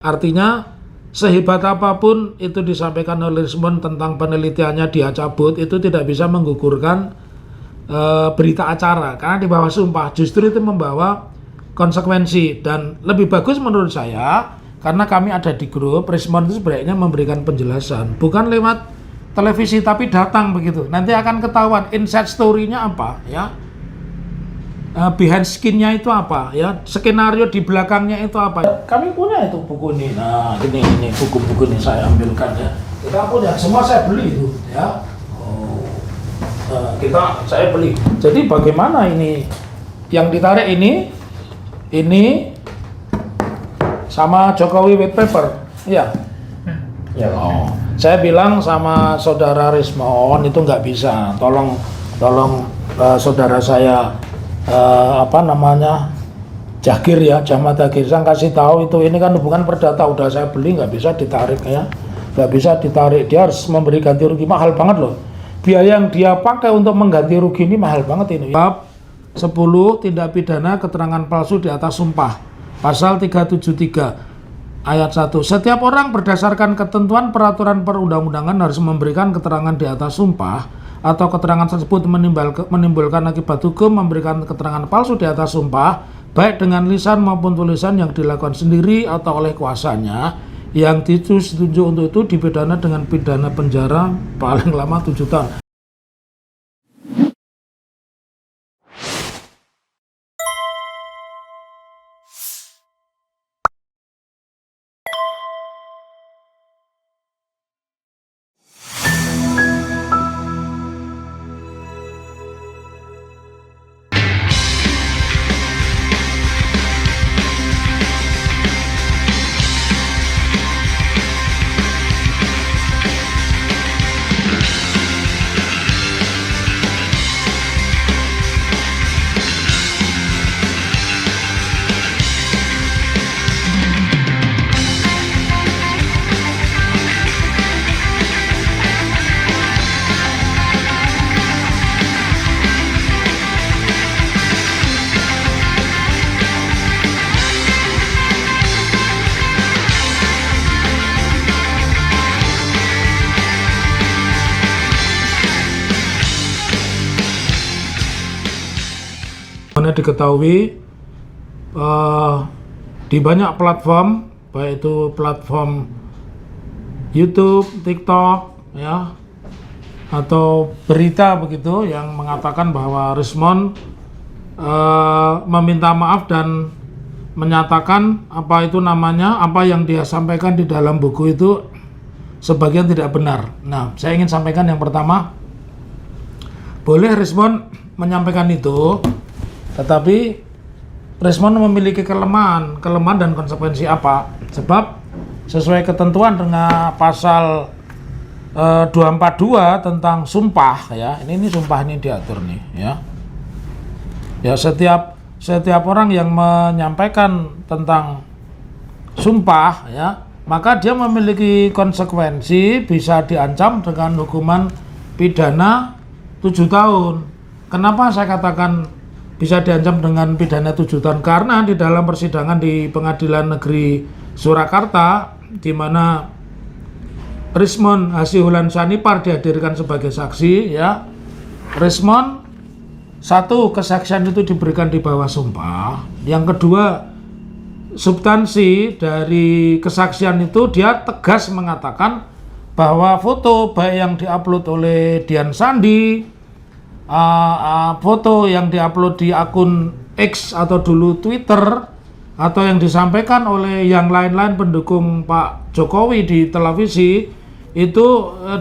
Artinya sehebat apapun itu disampaikan oleh Rismond tentang penelitiannya dia cabut, itu tidak bisa menggugurkan berita acara karena di bawah sumpah. Justru itu membawa konsekuensi, dan lebih bagus menurut saya karena kami ada di grup. Rismond itu sebaiknya memberikan penjelasan bukan lewat televisi tapi datang begitu, nanti akan ketahuan inside story-nya apa ya, behind skin-nya itu apa ya, skenario di belakangnya itu apa. Kami punya itu buku ini. Nah, ini buku-buku ini saya ambilkan ya. Kita punya semua, saya beli itu ya. Saya beli. Jadi bagaimana ini yang ditarik ini sama Jokowi white paper. Iya. Ya. Saya bilang sama saudara Rismond itu nggak bisa. Tolong saudara saya Jagir ya, Jahmat Jagir, saya kasih tahu itu ini kan hubungan perdata, udah saya beli, nggak bisa ditarik ya, nggak bisa ditarik, dia harus memberi ganti rugi, mahal banget loh, biaya yang dia pakai untuk mengganti rugi ini mahal banget ini. Bab 10 tindak pidana keterangan palsu di atas sumpah, pasal 373 ayat 1. Setiap orang berdasarkan ketentuan peraturan perundang-undangan harus memberikan keterangan di atas sumpah atau keterangan tersebut menimbulkan akibat hukum memberikan keterangan palsu di atas sumpah, baik dengan lisan maupun tulisan yang dilakukan sendiri atau oleh kuasanya, yang ditunjuk untuk itu dipidana dengan pidana penjara paling lama 7 tahun. Mana diketahui di banyak platform, baik itu platform YouTube, TikTok ya, atau berita begitu yang mengatakan bahwa Rismond meminta maaf dan menyatakan apa yang dia sampaikan di dalam buku itu sebagian tidak benar. Nah, saya ingin sampaikan yang pertama, boleh Rismond menyampaikan itu, tetapi Rismond memiliki kelemahan dan konsekuensi apa? Sebab sesuai ketentuan dengan pasal 242 tentang sumpah ya. Ini sumpah ini diatur nih ya. Ya, setiap orang yang menyampaikan tentang sumpah ya, maka dia memiliki konsekuensi, bisa diancam dengan hukuman pidana 7 tahun. Kenapa saya katakan bisa diancam dengan pidana 7 tahun? Karena di dalam persidangan di Pengadilan Negeri Surakarta, di mana Rismond Hasihulan Sanipar dihadirkan sebagai saksi ya, Rismond satu, kesaksian itu diberikan di bawah sumpah. Yang kedua, substansi dari kesaksian itu dia tegas mengatakan bahwa foto baik yang diupload oleh Dian Sandi, foto yang diupload di akun X atau dulu Twitter, atau yang disampaikan oleh yang lain-lain pendukung Pak Jokowi di televisi, itu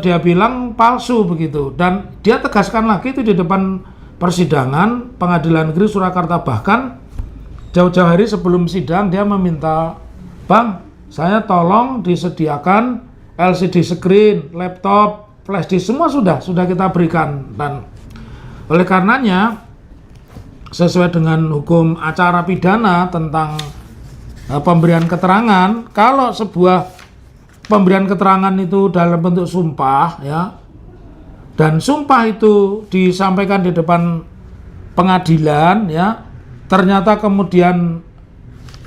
dia bilang palsu begitu. Dan dia tegaskan lagi itu di depan persidangan Pengadilan Negeri Surakarta. Bahkan jauh-jauh hari sebelum sidang dia meminta, "Bang, saya tolong disediakan LCD screen, laptop, flash disk, semua sudah kita berikan." Dan oleh karenanya, sesuai dengan hukum acara pidana tentang pemberian keterangan, kalau sebuah pemberian keterangan itu dalam bentuk sumpah ya, dan sumpah itu disampaikan di depan pengadilan ya, ternyata kemudian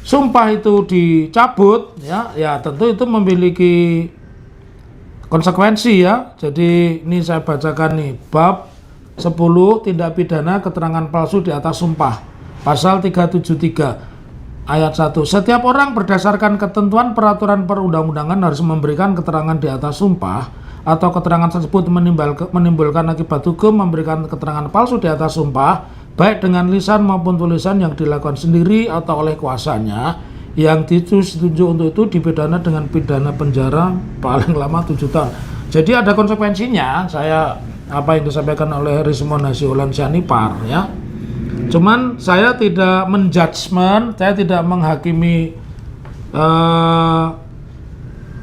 sumpah itu dicabut, ya tentu itu memiliki konsekuensi ya. Jadi ini saya bacakan nih, bab 10 tindak pidana keterangan palsu di atas sumpah, pasal 373 ayat 1. Setiap orang berdasarkan ketentuan peraturan perundang-undangan harus memberikan keterangan di atas sumpah atau keterangan tersebut menimbulkan akibat hukum memberikan keterangan palsu di atas sumpah, baik dengan lisan maupun tulisan yang dilakukan sendiri atau oleh kuasanya, yang ditunjuk untuk itu dipidana dengan pidana penjara paling lama 7 tahun. Jadi ada konsekuensinya, apa yang disampaikan oleh Rismon Hasyiholan Sianipar ya. Cuman saya tidak menjudgment, saya tidak menghakimi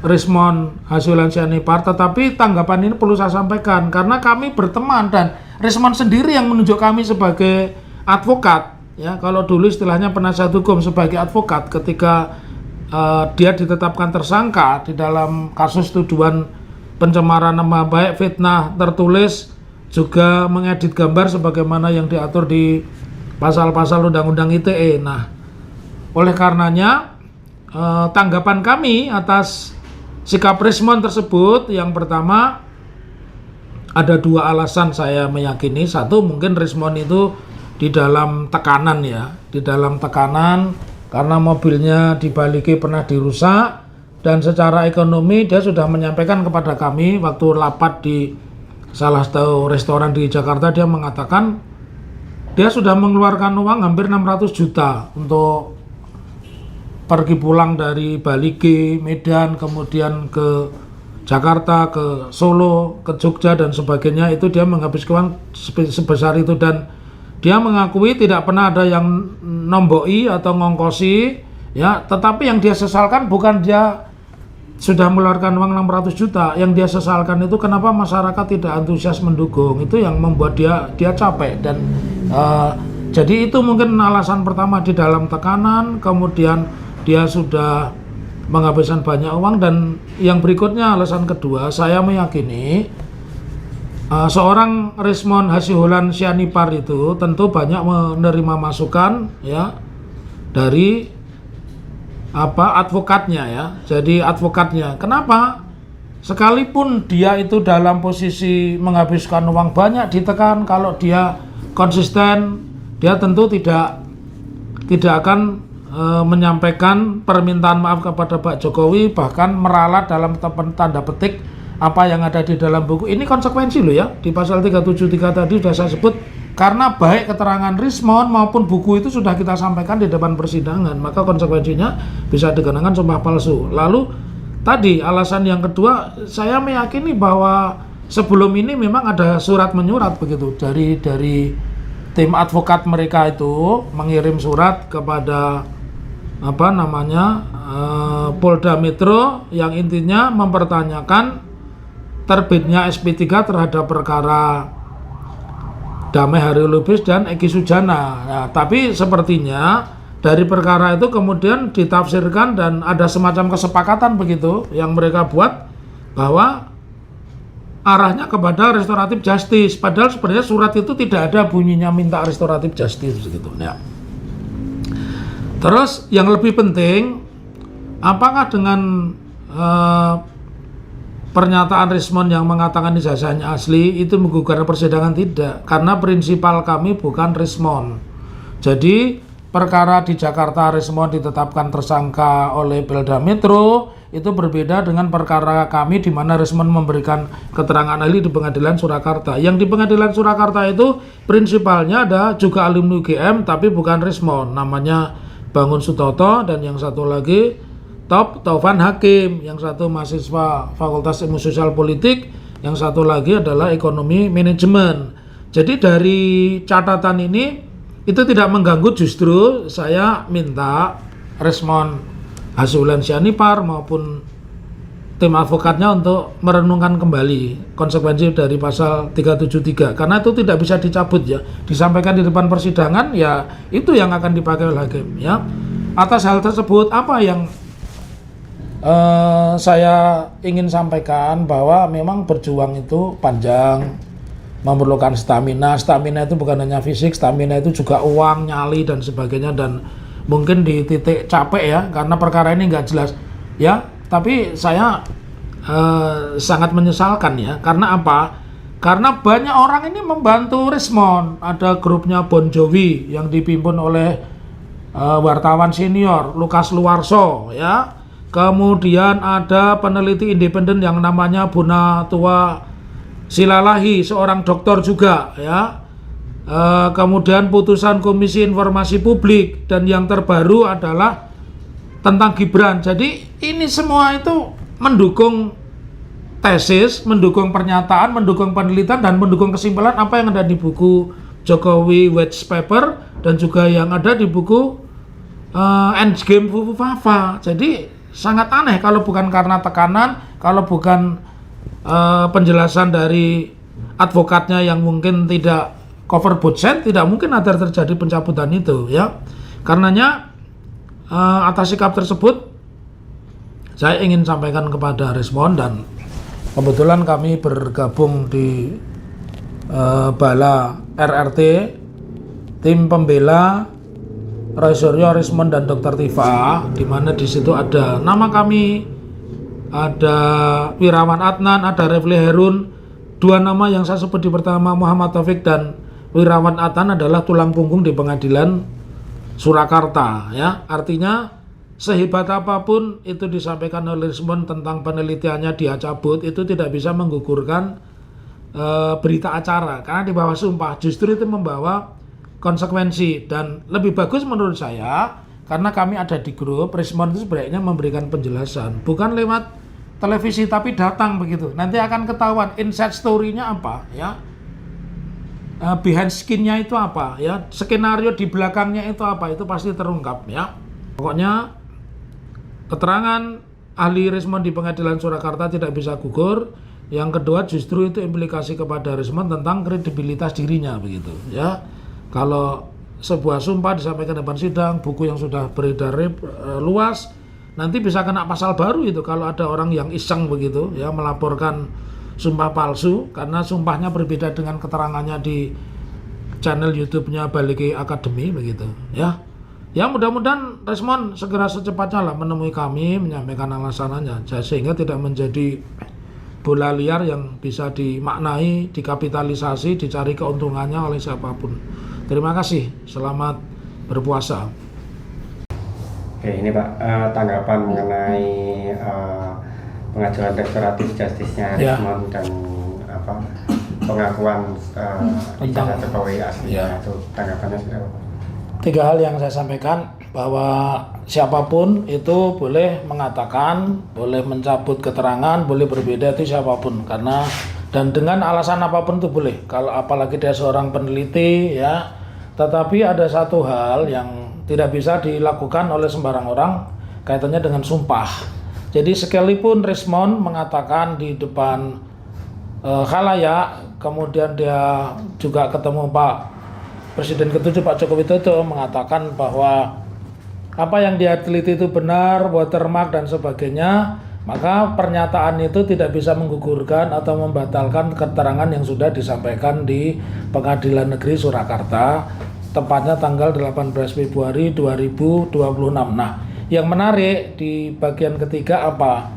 Rismon Hasyiholan Sianipar, tetapi tanggapan ini perlu saya sampaikan karena kami berteman dan Rismon sendiri yang menunjuk kami sebagai advokat ya. Kalau dulu istilahnya penasihat hukum, sebagai advokat ketika dia ditetapkan tersangka di dalam kasus tuduhan pencemaran nama baik, fitnah tertulis, juga mengedit gambar sebagaimana yang diatur di pasal-pasal Undang-Undang ITE. Nah, oleh karenanya tanggapan kami atas sikap Rismon tersebut, yang pertama ada 2 alasan saya meyakini. Satu, mungkin Rismon itu di dalam tekanan ya, di dalam tekanan karena mobilnya dibaliki pernah dirusak, dan secara ekonomi dia sudah menyampaikan kepada kami waktu rapat di salah satu restoran di Jakarta. Dia mengatakan dia sudah mengeluarkan uang hampir 600 juta untuk pergi pulang dari Bali ke Medan, kemudian ke Jakarta, ke Solo, ke Jogja dan sebagainya. Itu dia menghabiskan uang sebesar itu, dan dia mengakui tidak pernah ada yang nomboi atau ngongkosi ya. Tetapi yang dia sesalkan bukan dia sudah mengeluarkan uang 600 juta, yang dia sesalkan itu kenapa masyarakat tidak antusias mendukung. Itu yang membuat dia capek. Dan jadi itu mungkin alasan pertama, di dalam tekanan, kemudian dia sudah menghabiskan banyak uang. Dan yang berikutnya, alasan kedua, saya meyakini seorang Rismon Hasyiholan Sianipar itu tentu banyak menerima masukan ya dari advokatnya ya. Jadi advokatnya, kenapa? Sekalipun dia itu dalam posisi menghabiskan uang banyak, ditekan, kalau dia konsisten, dia tentu tidak akan menyampaikan permintaan maaf kepada Pak Jokowi, bahkan meralat dalam tanda petik apa yang ada di dalam buku. Ini konsekuensi loh ya, di pasal 373 tadi sudah saya sebut, karena baik keterangan Rismon maupun buku itu sudah kita sampaikan di depan persidangan, maka konsekuensinya bisa dikenakan sumpah palsu. Lalu tadi alasan yang kedua, saya meyakini bahwa sebelum ini memang ada surat menyurat begitu dari tim advokat mereka, itu mengirim surat kepada Polda Metro yang intinya mempertanyakan terbitnya SP3 terhadap perkara Damai Hari Lubis dan Egy Sujana. Nah, tapi sepertinya dari perkara itu kemudian ditafsirkan dan ada semacam kesepakatan begitu yang mereka buat bahwa arahnya kepada restoratif justice, padahal sebenarnya surat itu tidak ada bunyinya minta restoratif justice gitu ya. Terus yang lebih penting, apakah dengan pernyataan Rismon yang mengatakan ijazahnya asli itu menggugah persidangan? Tidak, karena prinsipal kami bukan Rismon. Jadi perkara di Jakarta Rismon ditetapkan tersangka oleh Polda Metro, itu berbeda dengan perkara kami di mana Rismon memberikan keterangan ahli di Pengadilan Surakarta. Yang di Pengadilan Surakarta itu prinsipalnya ada juga alumni UGM tapi bukan Rismon, namanya Bangun Sutoto, dan yang satu lagi Taufan Hakim, yang satu mahasiswa Fakultas Ilmu Sosial Politik, yang satu lagi adalah Ekonomi Manajemen. Jadi dari catatan ini itu tidak mengganggu, justru saya minta Rismon Hasyiholan Sianipar maupun tim advokatnya untuk merenungkan kembali konsekuensi dari pasal 373, karena itu tidak bisa dicabut ya, disampaikan di depan persidangan ya, itu yang akan dipakai oleh hakim ya. Atas hal tersebut, apa yang saya ingin sampaikan, bahwa memang berjuang itu panjang, memerlukan stamina. Stamina itu bukan hanya fisik, stamina itu juga uang, nyali dan sebagainya, dan mungkin di titik capek ya, karena perkara ini nggak jelas ya. Tapi saya sangat menyesalkan ya, karena apa? Karena banyak orang ini membantu Rismond. Ada grupnya Bon Jovi yang dipimpin oleh wartawan senior Lukas Luarso ya. Kemudian ada peneliti independen yang namanya Buna Tua Silalahi, seorang dokter juga ya. Kemudian putusan Komisi Informasi Publik, dan yang terbaru adalah tentang Gibran. Jadi ini semua itu mendukung tesis, mendukung pernyataan, mendukung penelitian, dan mendukung kesimpulan apa yang ada di buku Jokowi White Paper dan juga yang ada di buku Endgame Fufu Fafa. Jadi sangat aneh kalau bukan karena tekanan, kalau bukan penjelasan dari advokatnya yang mungkin tidak cover both side, tidak mungkin ada terjadi pencabutan itu ya. Karenanya atas sikap tersebut saya ingin sampaikan kepada Rismond, dan kebetulan kami bergabung di Bala RRT, tim pembela Roy Suryo, Rismond, dan Dr. Tifa, di mana di situ ada nama kami, ada Wirawan Adnan, ada Refli Herun. Dua nama yang saya sebut di pertama, Muhammad Taufik dan Wirawan Adnan, adalah tulang punggung di pengadilan Surakarta ya. Artinya sehebat apapun itu disampaikan oleh Rismond tentang penelitiannya dia cabut, itu tidak bisa menggugurkan berita acara, karena di bawah sumpah justru itu membawa konsekuensi. Dan lebih bagus menurut saya, karena kami ada di grup, Rismond itu sebaiknya memberikan penjelasan bukan lewat televisi tapi datang begitu. Nanti akan ketahuan inside story-nya apa ya, behind skin-nya itu apa ya, skenario di belakangnya itu apa, itu pasti terungkap ya. Pokoknya keterangan ahli Rismond di pengadilan Surakarta tidak bisa gugur. Yang kedua justru itu implikasi kepada Rismond tentang kredibilitas dirinya begitu ya. Kalau sebuah sumpah disampaikan depan sidang, buku yang sudah beredar luas, nanti bisa kena pasal baru itu kalau ada orang yang iseng begitu ya, melaporkan sumpah palsu karena sumpahnya berbeda dengan keterangannya di channel YouTube-nya Baliki Academy begitu ya. Ya mudah-mudahan Rismond segera secepatnya lah menemui kami, menyampaikan alasannya sehingga tidak menjadi bola liar yang bisa dimaknai, dikapitalisasi, dicari keuntungannya oleh siapapun. Terima kasih, selamat berpuasa. Oke, ini Pak, tanggapan mengenai pengajuan restoratif justice-nya Rismond dan pengakuan ijazah Jokowi aslinya itu tanggapannya seperti apa? 3 hal yang saya sampaikan, bahwa siapapun itu boleh mengatakan, boleh mencabut keterangan, boleh berbeda, itu siapapun, karena dan dengan alasan apapun itu boleh, kalau apalagi dia seorang peneliti ya. Tetapi ada satu hal yang tidak bisa dilakukan oleh sembarang orang kaitannya dengan sumpah. Jadi sekalipun Rismond mengatakan di depan khalayak, kemudian dia juga ketemu Pak Presiden ke-7 Pak Joko Widodo mengatakan bahwa apa yang dia teliti itu benar, watermark dan sebagainya, maka pernyataan itu tidak bisa menggugurkan atau membatalkan keterangan yang sudah disampaikan di Pengadilan Negeri Surakarta, tepatnya tanggal 18 Februari 2026. Nah, yang menarik di bagian ketiga apa?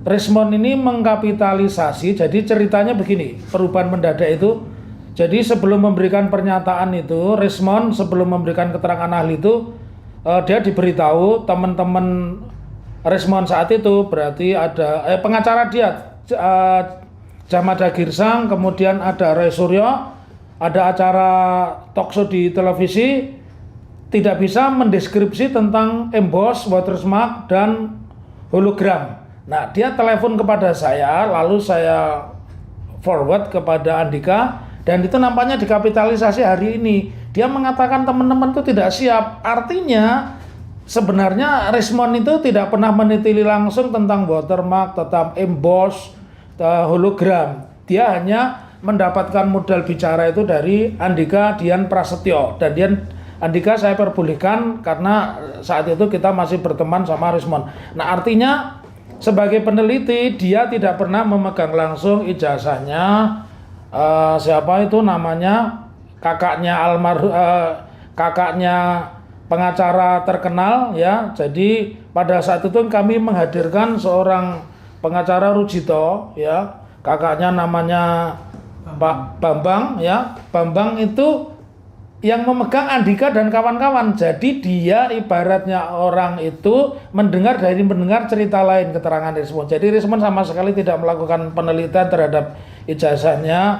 Rismond ini mengkapitalisasi, jadi ceritanya begini, perubahan mendadak itu, jadi sebelum memberikan pernyataan itu, Rismond sebelum memberikan keterangan ahli itu, dia diberitahu teman-teman Rismond saat itu, berarti ada pengacara dia, Jamada Girsang, kemudian ada Roy Suryo, ada acara talkshow di televisi, tidak bisa mendeskripsi tentang emboss, watermark, dan hologram. Nah, dia telepon kepada saya, lalu saya forward kepada Andika, dan itu nampaknya dikapitalisasi hari ini. Dia mengatakan teman-teman itu tidak siap. Artinya sebenarnya Rismond itu tidak pernah meneliti langsung tentang watermark, tentang emboss, hologram. Dia hanya mendapatkan modal bicara itu dari Andika Dian Prasetyo, dan Andika saya perbolehkan karena saat itu kita masih berteman sama Rismond. Nah, artinya sebagai peneliti dia tidak pernah memegang langsung ijazahnya siapa itu namanya kakaknya pengacara terkenal ya. Jadi pada saat itu kami menghadirkan seorang pengacara Rujito ya, kakaknya namanya Pak Bambang ya. Bambang itu yang memegang Andika dan kawan-kawan. Jadi dia ibaratnya orang itu mendengar cerita lain, keterangan Rismond. Jadi Rismond sama sekali tidak melakukan penelitian terhadap ijazahnya.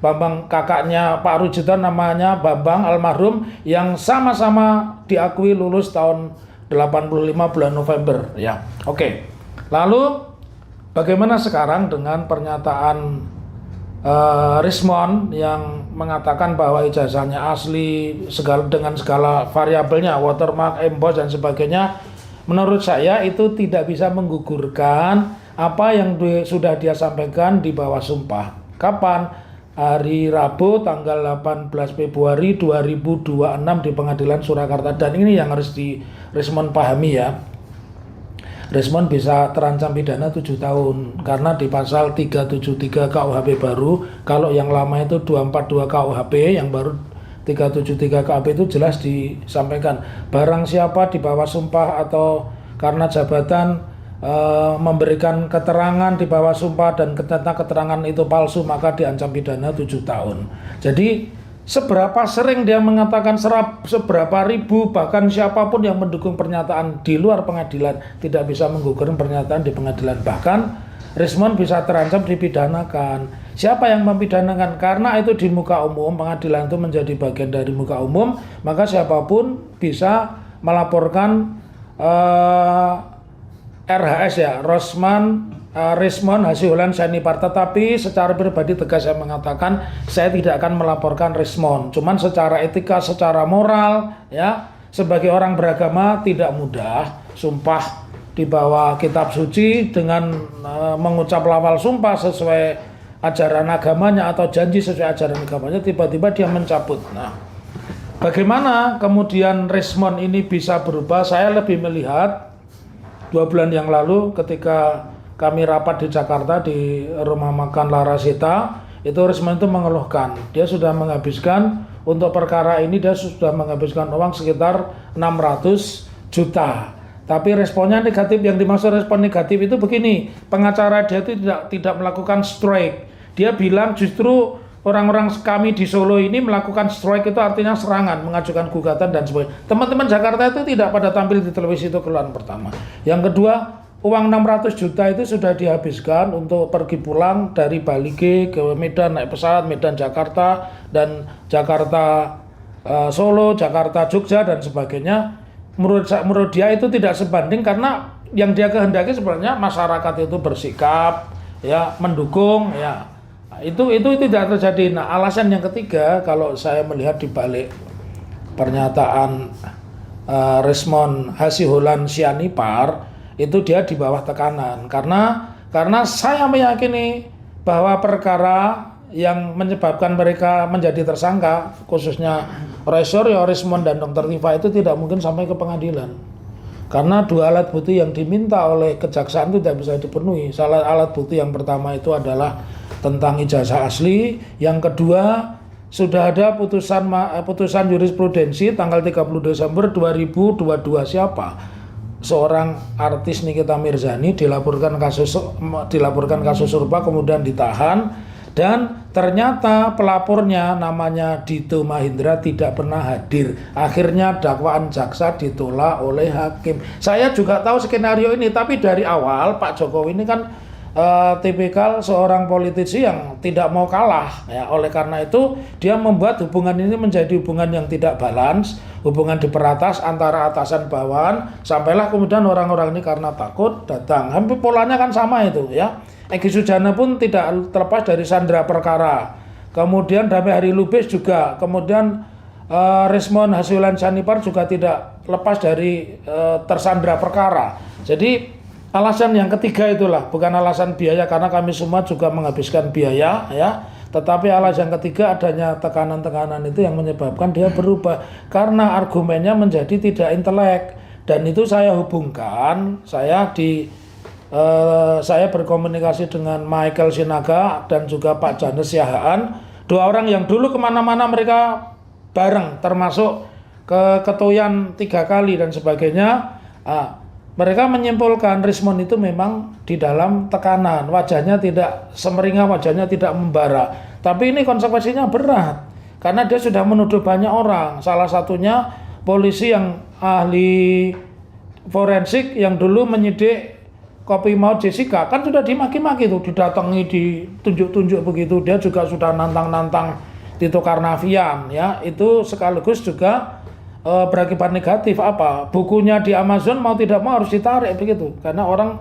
Bambang, kakaknya Pak Rujito namanya Bambang almarhum, yang sama-sama diakui lulus tahun 85 bulan November ya. Oke. Lalu bagaimana sekarang dengan pernyataan Rismond yang mengatakan bahwa ijazahnya asli dengan segala variabelnya, watermark, emboss dan sebagainya? Menurut saya itu tidak bisa menggugurkan apa yang sudah dia sampaikan di bawah sumpah. Kapan? Hari Rabu tanggal 18 Februari 2026 di Pengadilan Surakarta. Dan ini yang harus Rismond pahami ya. Rismond bisa terancam pidana 7 tahun karena di pasal 373 KUHP baru. Kalau yang lama itu 242 KUHP, yang baru 373 KUHP itu jelas disampaikan barang siapa di bawah sumpah atau karena jabatan memberikan keterangan di bawah sumpah dan ternyata keterangan itu palsu, maka diancam pidana 7 tahun. Jadi seberapa sering dia mengatakan seberapa ribu, bahkan siapapun yang mendukung pernyataan di luar pengadilan tidak bisa menggugurkan pernyataan di pengadilan. Bahkan Rismond bisa terancam dipidanakan. Siapa yang mempidanakan? Karena itu di muka umum, pengadilan itu menjadi bagian dari muka umum, maka siapapun bisa melaporkan RHS ya, Rismond Hasyiholan Syanipar. Tetapi secara pribadi tegas saya mengatakan saya tidak akan melaporkan Rismond. Cuman secara etika, secara moral ya, sebagai orang beragama tidak mudah sumpah di bawah kitab suci dengan mengucap lafal sumpah sesuai ajaran agamanya atau janji sesuai ajaran agamanya, tiba-tiba dia mencabut. Nah, bagaimana kemudian Rismond ini bisa berubah? Saya lebih melihat 2 bulan yang lalu ketika kami rapat di Jakarta di rumah makan Larasita, itu Rismond itu mengeluhkan dia sudah menghabiskan untuk perkara ini, dia sudah menghabiskan uang sekitar 600 juta. Tapi responnya negatif. Yang dimaksud respon negatif itu begini, pengacara dia itu tidak melakukan strike. Dia bilang justru orang-orang kami di Solo ini melakukan strike itu artinya serangan, mengajukan gugatan dan sebagainya. Teman-teman Jakarta itu tidak pada tampil di televisi, itu keluhan pertama. Yang kedua, uang 600 juta itu sudah dihabiskan untuk pergi pulang dari Bali ke Medan, naik pesawat Medan Jakarta dan Jakarta Solo, Jakarta Jogja dan sebagainya. Menurut dia itu tidak sebanding, karena yang dia kehendaki sebenarnya masyarakat itu bersikap ya, mendukung ya. Itu tidak terjadi. Nah, alasan yang ketiga kalau saya melihat di balik pernyataan Rismond Hasyiholan Syanipar, itu dia di bawah tekanan karena saya meyakini bahwa perkara yang menyebabkan mereka menjadi tersangka, khususnya Resoryo, Rismond dan Dr. Tifa, itu tidak mungkin sampai ke pengadilan karena 2 alat bukti yang diminta oleh kejaksaan itu tidak bisa dipenuhi. Salah alat bukti yang pertama itu adalah tentang ijazah asli, yang kedua sudah ada putusan jurisprudensi tanggal 30 Desember 2022 siapa? Seorang artis Nikita Mirzani dilaporkan kasus serupa kemudian ditahan, dan ternyata pelapornya namanya Dito Mahindra tidak pernah hadir. Akhirnya dakwaan jaksa ditolak oleh hakim. Saya juga tahu skenario ini, tapi dari awal Pak Jokowi ini kan tipikal seorang politisi yang tidak mau kalah ya. Oleh karena itu dia membuat hubungan ini menjadi hubungan yang tidak balance, hubungan diperatas antara atasan bawahan, sampailah kemudian orang-orang ini karena takut datang. Hampir polanya kan sama itu ya. Egy Sujana pun tidak terlepas dari sandra perkara. Kemudian Damai Hari Lubis juga. Kemudian Rismond Hasyiholan Syanipar juga tidak lepas dari tersandra perkara. Jadi alasan yang ketiga itulah, bukan alasan biaya, karena kami semua juga menghabiskan biaya ya. Tetapi alasan ketiga, adanya tekanan-tekanan itu yang menyebabkan dia berubah, karena argumennya menjadi tidak intelek. Dan itu saya hubungkan, saya berkomunikasi dengan Michael Sinaga dan juga Pak Janes Yahaan, 2 orang yang dulu kemana-mana mereka bareng, termasuk keketoyan 3 kali dan sebagainya. Mereka menyimpulkan Rismond itu memang di dalam tekanan, wajahnya tidak semeringah, wajahnya tidak membara. Tapi ini konsekuensinya berat, karena dia sudah menuduh banyak orang. Salah satunya polisi yang ahli forensik yang dulu menyidik kopi maut Jessica, kan sudah dimaki-maki tuh, didatangi, ditunjuk-tunjuk begitu. Dia juga sudah nantang-nantang Tito Karnavian, ya. Itu sekaligus juga berakibat negatif. Apa? Bukunya di Amazon mau tidak mau harus ditarik begitu, karena orang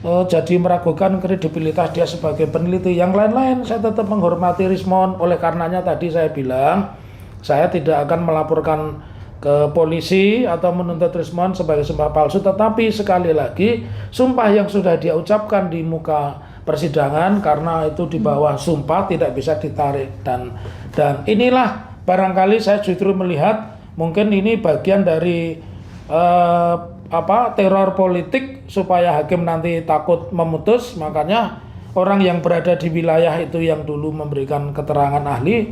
jadi meragukan kredibilitas dia sebagai peneliti. Yang lain-lain saya tetap menghormati Rismond. Oleh karenanya tadi saya bilang saya tidak akan melaporkan ke polisi atau menuntut Rismond sebagai sumpah palsu, tetapi sekali lagi sumpah yang sudah dia ucapkan di muka persidangan karena itu di bawah sumpah tidak bisa ditarik, dan inilah barangkali saya justru melihat mungkin ini bagian dari teror politik supaya hakim nanti takut memutus. Makanya orang yang berada di wilayah itu yang dulu memberikan keterangan ahli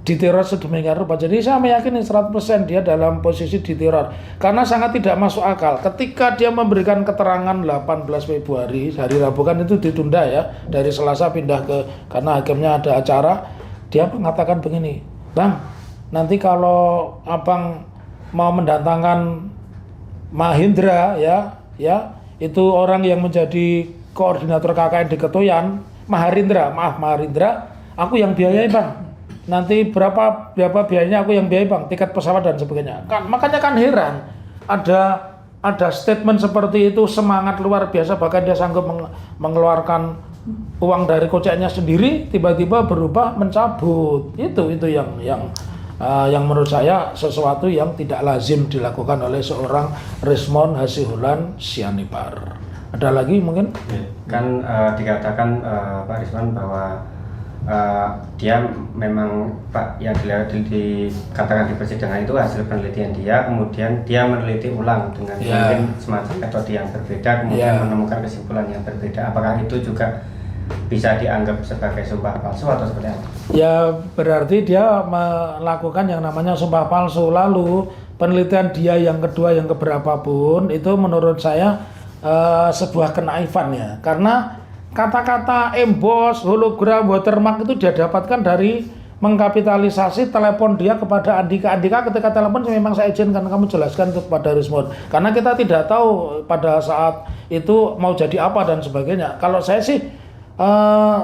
diteror sedemikian rupa. Jadi saya meyakini 100% dia dalam posisi diteror, karena sangat tidak masuk akal ketika dia memberikan keterangan 18 Februari, hari Rabu kan itu ditunda ya, dari Selasa pindah karena hakimnya ada acara. Dia mengatakan begini, Bang, nanti kalau abang mau mendatangkan Mahindra ya itu orang yang menjadi koordinator KKN di Ketoyan, Maharindra, aku yang biayai Bang. Nanti berapa biayanya aku yang biayai Bang, tiket pesawat dan sebagainya. Kan makanya kan heran ada statement seperti itu, semangat luar biasa, bahkan dia sanggup mengeluarkan uang dari koceknya sendiri, tiba-tiba berubah mencabut. Itu yang menurut saya sesuatu yang tidak lazim dilakukan oleh seorang Rismond Hasiholan Sianipar. Ada lagi mungkin? Kan dikatakan Pak Rismond bahwa dia memang Pak yang dikatakan di persidangan itu hasil penelitian dia, kemudian dia meneliti ulang dengan mungkin semacam metode yang berbeda, kemudian menemukan kesimpulan yang berbeda. Apakah itu juga bisa dianggap sebagai sumpah palsu atau seperti apa? Ya berarti dia melakukan yang namanya sumpah palsu. Lalu penelitian dia yang kedua, yang keberapa pun itu menurut saya sebuah kenaifan ya, karena kata-kata emboss, hologram, watermark itu dia dapatkan dari mengkapitalisasi telepon dia kepada Andika. Ketika telepon memang saya izinkan kamu jelaskan itu kepada Rismond, karena kita tidak tahu pada saat itu mau jadi apa dan sebagainya. Kalau saya sih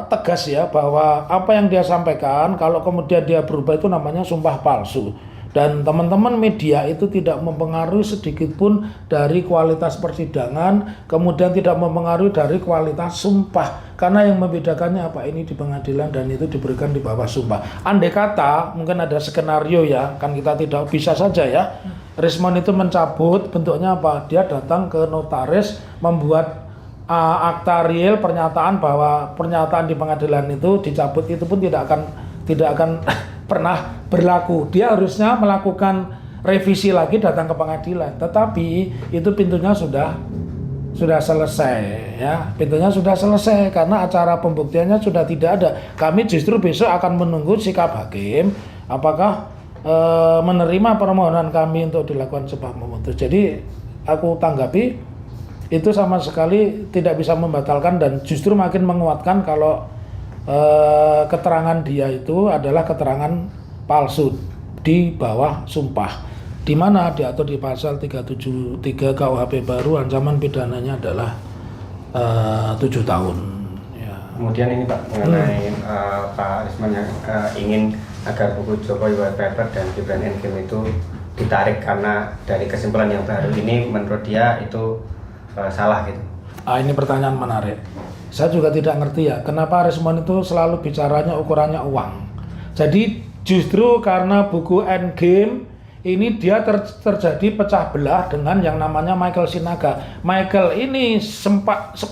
tegas ya bahwa apa yang dia sampaikan kalau kemudian dia berubah itu namanya sumpah palsu, dan teman-teman media itu tidak mempengaruhi sedikit pun dari kualitas persidangan, kemudian tidak mempengaruhi dari kualitas sumpah, karena yang membedakannya apa, ini di pengadilan dan itu diberikan di bawah sumpah. Andai kata mungkin ada skenario ya, kan kita tidak bisa saja ya Rismond itu mencabut, bentuknya apa, dia datang ke notaris membuat akta real pernyataan bahwa pernyataan di pengadilan itu dicabut, itu pun tidak akan pernah berlaku. Dia harusnya melakukan revisi lagi, datang ke pengadilan. Tetapi itu pintunya sudah selesai ya. Pintunya sudah selesai karena acara pembuktiannya sudah tidak ada. Kami justru besok akan menunggu sikap hakim apakah menerima permohonan kami untuk dilakukan sumpah memutus. Jadi aku tanggapi itu sama sekali tidak bisa membatalkan dan justru makin menguatkan kalau keterangan dia itu adalah keterangan palsu di bawah sumpah, di mana diatur di pasal 373 KUHP baru, ancaman pidananya adalah 7 tahun. Ya. Kemudian ini Pak mengenai Pak Rismond yang ingin agar buku Jokowi White Paper dan Gibran Endgame itu ditarik karena dari kesimpulan yang baru ini menurut dia itu salah gitu. Ini pertanyaan menarik. Saya juga tidak ngerti ya, kenapa Rismond itu selalu bicaranya ukurannya uang. Jadi justru karena buku Endgame ini dia terjadi pecah belah dengan yang namanya Michael Sinaga. Michael ini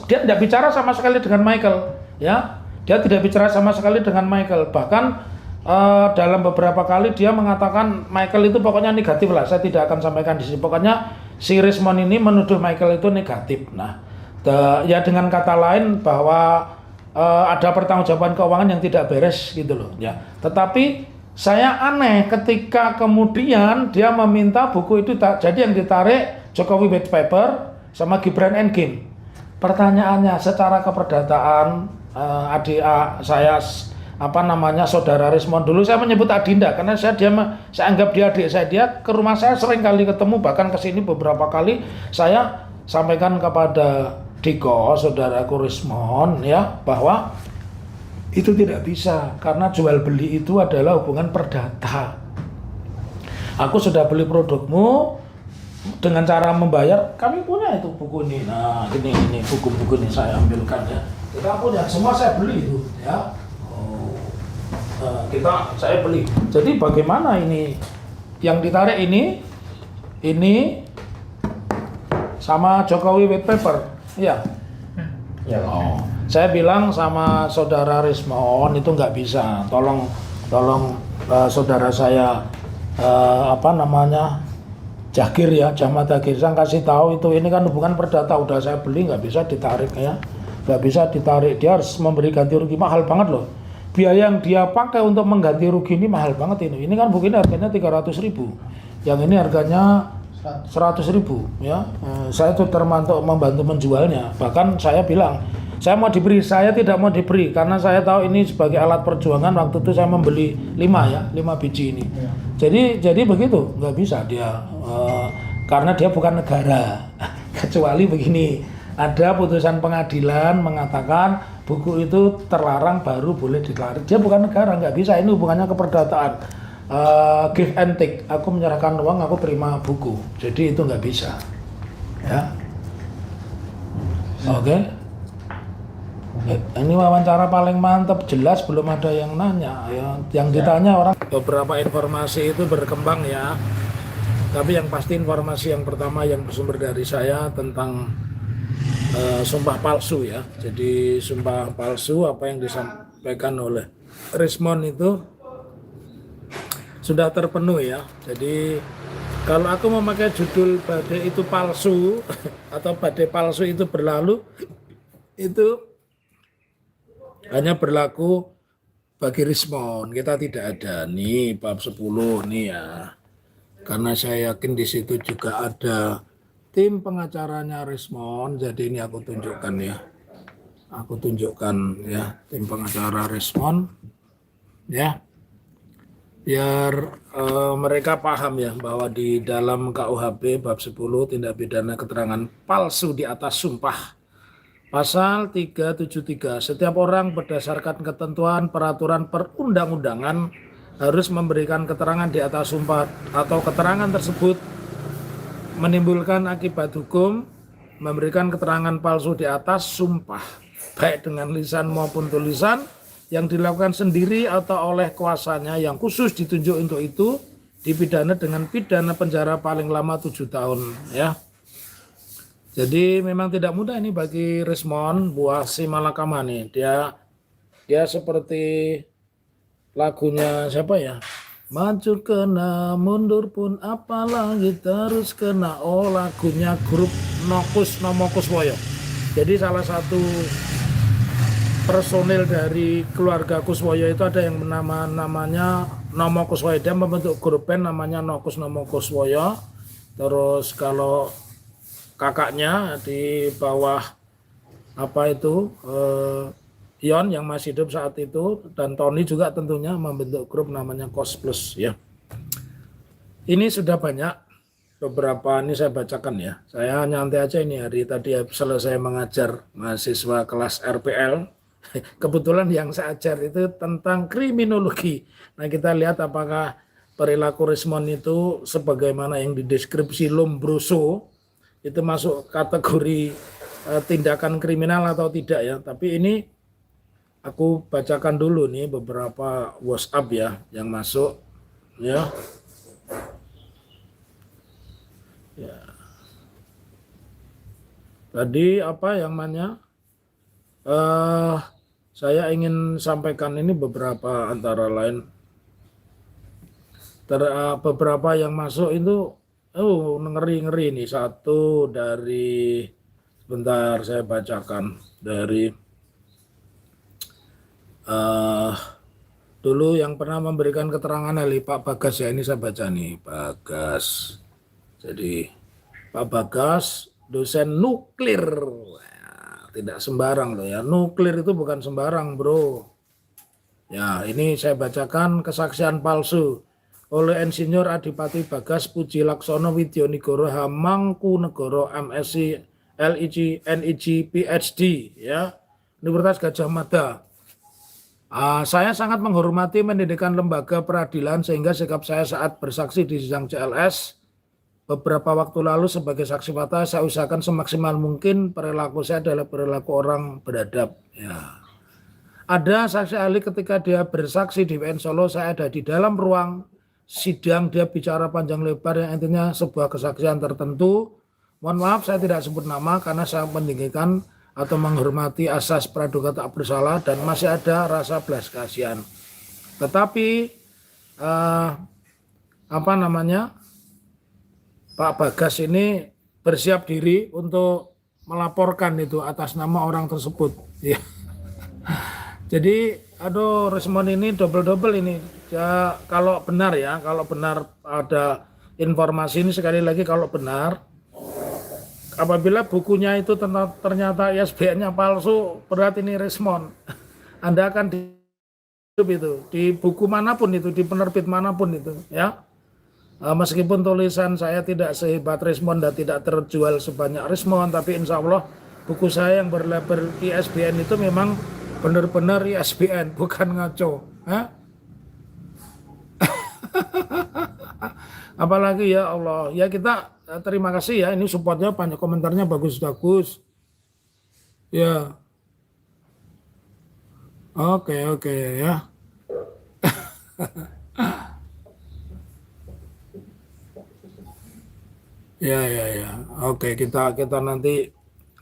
dia tidak bicara sama sekali dengan Michael, ya. Dia tidak bicara sama sekali dengan Michael. Bahkan dalam beberapa kali dia mengatakan Michael itu pokoknya negatif lah. Saya tidak akan sampaikan di sini. Pokoknya si Rismond ini menuduh Michael itu negatif. Nah, ya dengan kata lain bahwa ada pertanggungjawaban keuangan yang tidak beres gitu loh. Ya. Tetapi Saya aneh ketika kemudian dia meminta buku itu jadi yang ditarik Jokowi White Paper sama Gibran Endgame. Pertanyaannya secara keperdataan adik saya saudara Rismon, dulu saya menyebut Adinda karena saya anggap dia adik saya. Dia ke rumah saya sering kali ketemu, bahkan kesini beberapa kali. Saya sampaikan kepada Diko, saudaraku Rismon, ya, bahwa itu tidak bisa karena jual beli itu adalah hubungan perdata. Aku sudah beli produkmu dengan cara membayar, kami punya itu buku ini. Nah, ini buku-buku ini saya ambilkan ya. Kita punya semua, saya beli itu ya. Saya beli. Jadi bagaimana ini yang ditarik ini sama Jokowi White Paper, ya. Ya, Pak. Saya bilang sama saudara Rismon itu nggak bisa. Tolong saudara saya Jagir ya, Jahmat Jagir, saya kasih tahu itu ini kan hubungan perdata, udah saya beli, nggak bisa ditarik ya, nggak bisa ditarik. Dia harus memberi ganti rugi, mahal banget loh. Biaya yang dia pakai untuk mengganti rugi ini mahal banget ini. Ini kan buku ini harganya 300.000, yang ini harganya 100.000 ya. Saya tuh termasuk membantu menjualnya. Bahkan saya bilang saya tidak mau diberi karena saya tahu ini sebagai alat perjuangan. Waktu itu saya membeli 5 biji ini. Jadi begitu, nggak bisa dia karena dia bukan negara. Kecuali begini, ada putusan pengadilan mengatakan buku itu terlarang baru boleh ditarik. Dia bukan negara, nggak bisa. Ini hubungannya keperdataan. Give and take, aku menyerahkan uang, aku terima buku, jadi itu nggak bisa ya. Oke. Ini wawancara paling mantap, jelas belum ada yang nanya ya. Yang ditanya orang, beberapa informasi itu berkembang ya, tapi yang pasti informasi yang pertama yang bersumber dari saya tentang sumpah palsu ya. Jadi sumpah palsu apa yang disampaikan oleh Rismon itu sudah terpenuhi ya. Jadi kalau aku memakai judul badai itu palsu atau badai palsu itu berlalu, itu hanya berlaku bagi Rismon. Kita tidak ada nih bab 10 nih ya. Karena saya yakin di situ juga ada tim pengacaranya Rismon. Jadi ini aku tunjukkan ya. Aku tunjukkan ya tim pengacara Rismon ya. Biar mereka paham ya bahwa di dalam KUHP bab 10 tindak pidana keterangan palsu di atas sumpah pasal 373, setiap orang berdasarkan ketentuan peraturan perundang-undangan harus memberikan keterangan di atas sumpah atau keterangan tersebut menimbulkan akibat hukum. Memberikan keterangan palsu di atas sumpah baik dengan lisan maupun tulisan yang dilakukan sendiri atau oleh kuasanya yang khusus ditunjuk untuk itu dipidana dengan pidana penjara paling lama 7 tahun ya. Jadi memang tidak mudah ini bagi Rismon buah si Malakama nih. Dia seperti lagunya siapa ya? Maju kena, mundur pun apalagi terus kena. Oh, lagunya grup Nomokus Woyo. Jadi salah satu personil dari keluarga Kuswoyo itu ada yang namanya Nomo Kuswoyo. Dia membentuk grup band namanya Nomo Kuswoyo. Terus kalau kakaknya di bawah Yon yang masih hidup saat itu, dan Tony juga tentunya membentuk grup namanya Kos Plus ya. Ini sudah banyak, beberapa ini saya bacakan ya. Saya nyantai aja ini, hari tadi selesai mengajar mahasiswa kelas RPL. Kebetulan yang saya ajar itu tentang kriminologi. Nah, kita lihat apakah perilaku Rismon itu sebagaimana yang dideskripsi Lombroso itu masuk kategori tindakan kriminal atau tidak ya. Tapi ini aku bacakan dulu nih beberapa WhatsApp ya yang masuk ya. Ya. Tadi apa yang mana? Saya ingin sampaikan ini beberapa antara lain. Beberapa yang masuk itu ngeri nih. Satu dari, sebentar saya bacakan, dari dulu yang pernah memberikan keterangan ahli Pak Bagas ya, ini saya baca nih, Bagas. Jadi Pak Bagas dosen nuklir. Wah, tidak sembarang loh ya, nuklir itu bukan sembarang bro. Ya, ini saya bacakan kesaksian palsu oleh Insinyur Adipati Bagas Puji Laksono Widyanegoro Hamangkunegoro MSc LIG NIG PhD ya, Universitas Gadjah Mada. Saya sangat menghormati pendidikan lembaga peradilan sehingga sikap saya saat bersaksi di sidang CLS beberapa waktu lalu sebagai saksi fakta saya usahakan semaksimal mungkin perilaku saya adalah perilaku orang beradab. Ya. Ada saksi ahli ketika dia bersaksi di PN Solo, saya ada di dalam ruang sidang, dia bicara panjang lebar yang intinya sebuah kesaksian tertentu. Mohon maaf saya tidak sebut nama karena saya meninggikan atau menghormati asas praduga tak bersalah dan masih ada rasa belas kasihan. Tetapi Pak Bagas ini bersiap diri untuk melaporkan itu atas nama orang tersebut. Ya. Jadi respon ini double ini. Ya, kalau benar ada informasi ini, sekali lagi kalau benar, apabila bukunya itu ternyata ISBN-nya palsu, berat ini respon. Anda akan di buku manapun itu, di penerbit manapun itu, ya. Meskipun tulisan saya tidak sehebat Rismond dan tidak terjual sebanyak Rismond, tapi insya Allah buku saya yang berlabel ISBN itu memang benar-benar ISBN, bukan ngaco. Apalagi ya Allah, ya kita terima kasih ya, ini supportnya banyak, komentarnya bagus-bagus. Ya, oke ya. Ya. Oke, kita nanti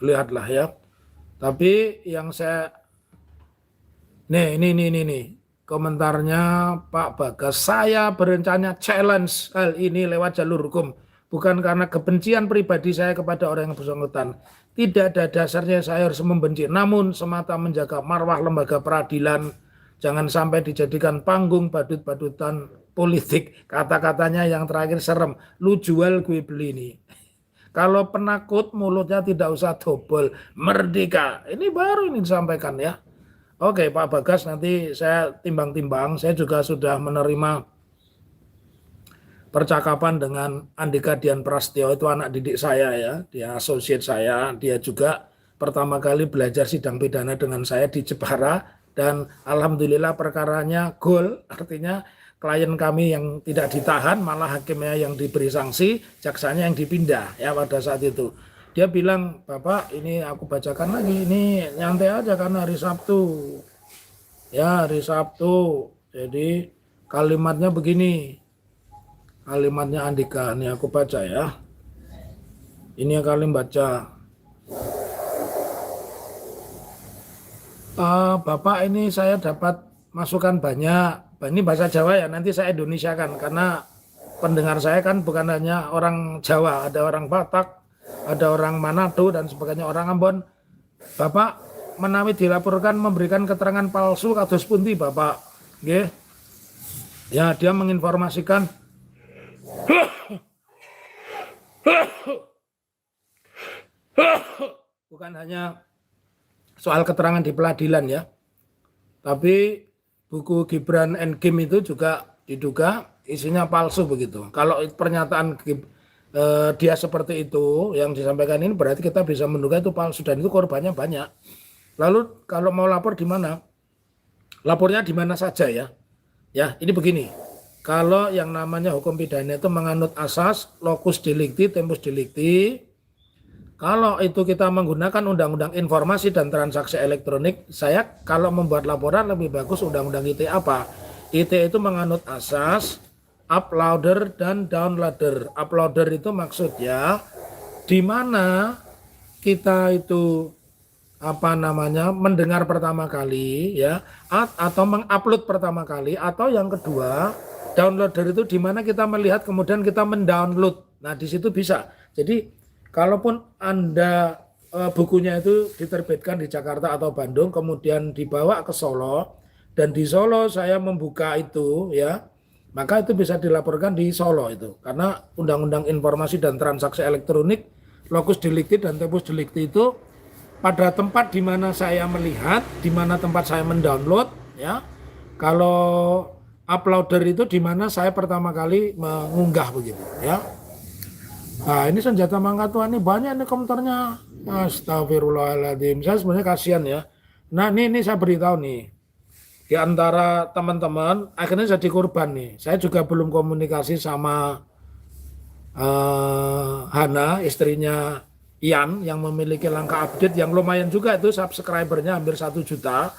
lihatlah ya. Tapi yang saya nih komentarnya Pak Bagas, saya berencana challenge hal ini lewat jalur hukum, bukan karena kebencian pribadi saya kepada orang yang bersangkutan. Tidak ada dasarnya saya harus membenci, namun semata menjaga marwah lembaga peradilan. Jangan sampai dijadikan panggung badut-badutan politik. Kata-katanya yang terakhir serem, lu jual gue beli nih. Kalau penakut mulutnya tidak usah dobol, merdeka. Ini baru ini disampaikan ya. Oke Pak Bagas, nanti saya timbang-timbang. Saya juga sudah menerima percakapan dengan Andika Dian Prastyo, itu anak didik saya ya, dia associate saya. Dia juga pertama kali belajar sidang pidana dengan saya di Jepara. Dan alhamdulillah perkaranya gol, artinya klien kami yang tidak ditahan, malah hakimnya yang diberi sanksi, jaksanya yang dipindah ya pada saat itu. Dia bilang, Bapak ini aku bacakan lagi, ini nyantai aja karena hari Sabtu. Ya hari Sabtu, jadi kalimatnya begini, kalimatnya Andika, ini aku baca ya. Ini yang kalian baca. Bapak ini saya dapat masukan banyak, ini bahasa Jawa ya, nanti saya Indonesiakan karena pendengar saya kan bukan hanya orang Jawa, ada orang Batak, ada orang Manado dan sebagainya, orang Ambon. Bapak menawi dilaporkan memberikan keterangan palsu kados pundi Bapak? Nggih. Ya, dia menginformasikan bukan hanya soal keterangan di pengadilan ya, tapi buku Gibran and Kim itu juga diduga isinya palsu begitu. Kalau pernyataan dia seperti itu yang disampaikan ini, berarti kita bisa menduga itu palsu dan itu korbannya banyak. Lalu kalau mau lapor di mana? Lapornya di mana saja ya? Ya, ini begini. Kalau yang namanya hukum pidana itu menganut asas locus delicti, tempus delicti. Kalau itu kita menggunakan Undang-Undang Informasi dan Transaksi Elektronik, saya kalau membuat laporan lebih bagus Undang-Undang ITE apa? ITE itu menganut asas uploader dan downloader. Uploader itu maksudnya di mana kita itu mendengar pertama kali ya, atau mengupload pertama kali, atau yang kedua downloader itu di mana kita melihat kemudian kita mendownload. Nah, di situ bisa. Jadi kalaupun Anda bukunya itu diterbitkan di Jakarta atau Bandung, kemudian dibawa ke Solo, dan di Solo saya membuka itu ya, maka itu bisa dilaporkan di Solo itu. Karena Undang-Undang Informasi dan Transaksi Elektronik, locus delicti dan tempus delicti itu pada tempat di mana saya melihat, di mana tempat saya mendownload ya. Kalau uploader itu di mana saya pertama kali mengunggah begitu ya. Nah, ini senjata mangkat Tuhan ini banyak nih komentarnya. Astagfirullahaladzim. Saya sebenarnya kasihan ya. Nah, ini saya beritahu nih. Di antara teman-teman, akhirnya jadi korban nih. Saya juga belum komunikasi sama Hana, istrinya Ian, yang memiliki langkah update yang lumayan juga itu subscribernya hampir 1 juta.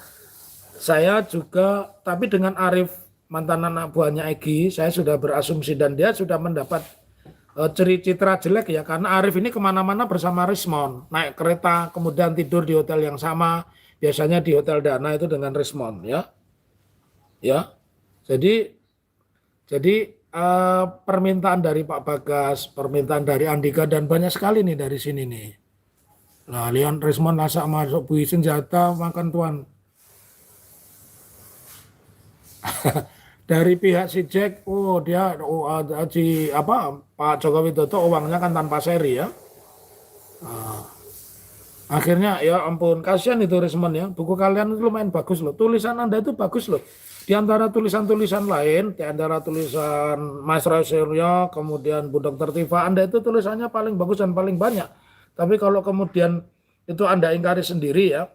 Saya juga, tapi dengan Arif, mantan anak buahnya Egy, saya sudah berasumsi dan dia sudah mendapat citra jelek ya, karena Arif ini kemana-mana bersama Rismon, naik kereta, kemudian tidur di hotel yang sama, biasanya di Hotel Dana itu dengan Rismon ya. Jadi permintaan dari Pak Bagas, permintaan dari Andika dan banyak sekali nih dari sini nih. Nah, Leon Rismon masak masuk bui senjata makan tuan. Dari pihak si Jack, dia Pak Joko Widodo uangnya kan tanpa seri ya. Akhirnya ya ampun, kasihan itu Rismon ya. Buku kalian itu lumayan bagus loh. Tulisan Anda itu bagus loh. Di antara tulisan-tulisan lain, di antara tulisan Mas Roy Suryo, kemudian Bu Dr. Tifa, Anda itu tulisannya paling bagus dan paling banyak. Tapi kalau kemudian itu Anda ingkari sendiri ya,